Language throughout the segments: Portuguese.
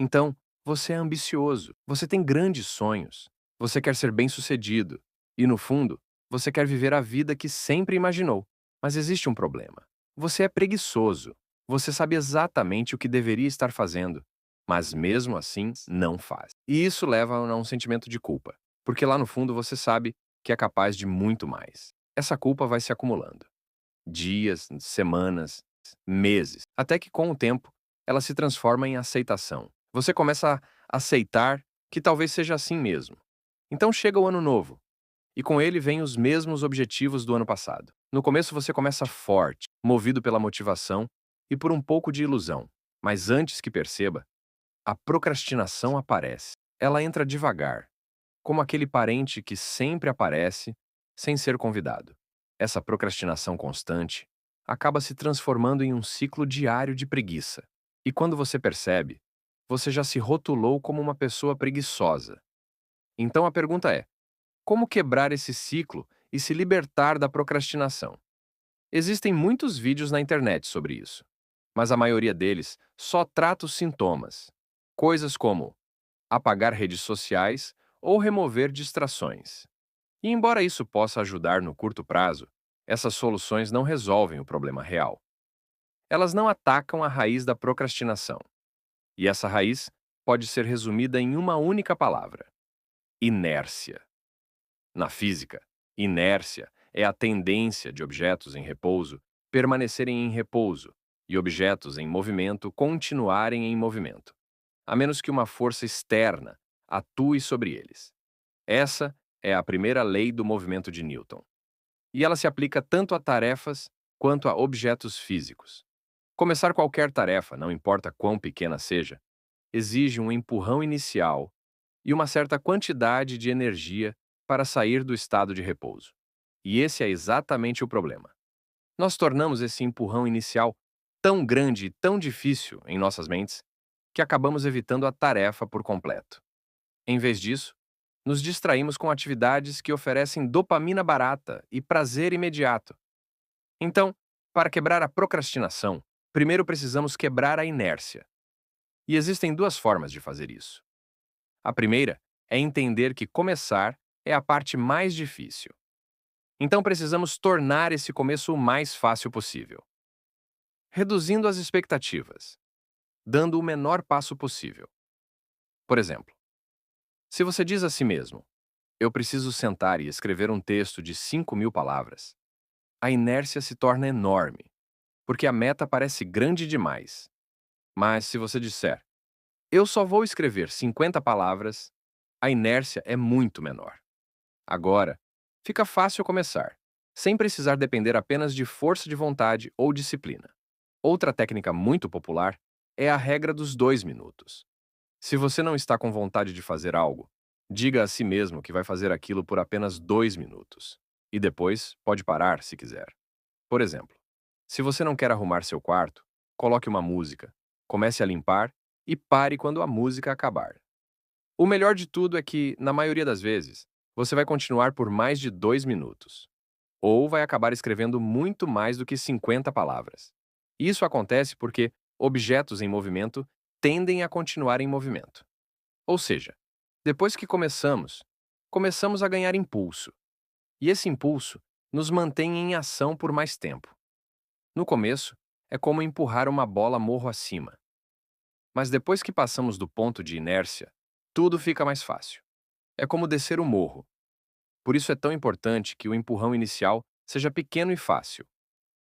Então, você é ambicioso, você tem grandes sonhos, você quer ser bem-sucedido e, no fundo, você quer viver a vida que sempre imaginou. Mas existe um problema. Você é preguiçoso. Você sabe exatamente o que deveria estar fazendo, mas mesmo assim não faz. E isso leva a um sentimento de culpa, porque lá no fundo você sabe que é capaz de muito mais. Essa culpa vai se acumulando. Dias, semanas, meses, até que com o tempo ela se transforma em aceitação. Você começa a aceitar que talvez seja assim mesmo. Então chega o ano novo, e com ele vem os mesmos objetivos do ano passado. No começo você começa forte, movido pela motivação e por um pouco de ilusão. Mas antes que perceba, a procrastinação aparece. Ela entra devagar, como aquele parente que sempre aparece sem ser convidado. Essa procrastinação constante acaba se transformando em um ciclo diário de preguiça. E quando você percebe, você já se rotulou como uma pessoa preguiçosa. Então a pergunta é: como quebrar esse ciclo e se libertar da procrastinação? Existem muitos vídeos na internet sobre isso, mas a maioria deles só trata os sintomas. Coisas como apagar redes sociais ou remover distrações. E embora isso possa ajudar no curto prazo, essas soluções não resolvem o problema real. Elas não atacam a raiz da procrastinação. E essa raiz pode ser resumida em uma única palavra: inércia. Na física, inércia é a tendência de objetos em repouso permanecerem em repouso e objetos em movimento continuarem em movimento, a menos que uma força externa atue sobre eles. Essa é a primeira lei do movimento de Newton. E ela se aplica tanto a tarefas quanto a objetos físicos. Começar qualquer tarefa, não importa quão pequena seja, exige um empurrão inicial e uma certa quantidade de energia para sair do estado de repouso. E esse é exatamente o problema. Nós tornamos esse empurrão inicial tão grande e tão difícil em nossas mentes que acabamos evitando a tarefa por completo. Em vez disso, nos distraímos com atividades que oferecem dopamina barata e prazer imediato. Então, para quebrar a procrastinação, primeiro precisamos quebrar a inércia. E existem duas formas de fazer isso. A primeira é entender que começar é a parte mais difícil. Então precisamos tornar esse começo o mais fácil possível, reduzindo as expectativas, dando o menor passo possível. Por exemplo, se você diz a si mesmo: eu preciso sentar e escrever um texto de 5.000 palavras, a inércia se torna enorme, porque a meta parece grande demais. Mas se você disser: eu só vou escrever 50 palavras, a inércia é muito menor. Agora, fica fácil começar, sem precisar depender apenas de força de vontade ou disciplina. Outra técnica muito popular é a regra dos 2 minutos. Se você não está com vontade de fazer algo, diga a si mesmo que vai fazer aquilo por apenas 2 minutos. E depois pode parar se quiser. Por exemplo, se você não quer arrumar seu quarto, coloque uma música, comece a limpar e pare quando a música acabar. O melhor de tudo é que, na maioria das vezes, você vai continuar por mais de 2 minutos. Ou vai acabar escrevendo muito mais do que 50 palavras. Isso acontece porque objetos em movimento tendem a continuar em movimento. Ou seja, depois que começamos a ganhar impulso. E esse impulso nos mantém em ação por mais tempo. No começo, é como empurrar uma bola morro acima. Mas depois que passamos do ponto de inércia, tudo fica mais fácil. É como descer o morro. Por isso é tão importante que o empurrão inicial seja pequeno e fácil.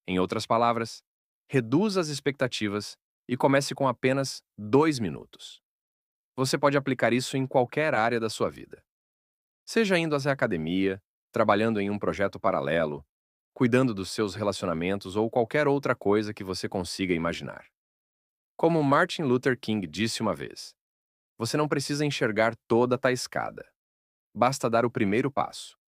Em outras palavras, reduza as expectativas e comece com apenas 2 minutos. Você pode aplicar isso em qualquer área da sua vida. Seja indo à academia, trabalhando em um projeto paralelo, cuidando dos seus relacionamentos ou qualquer outra coisa que você consiga imaginar. Como Martin Luther King disse uma vez: você não precisa enxergar toda a escada. Basta dar o primeiro passo.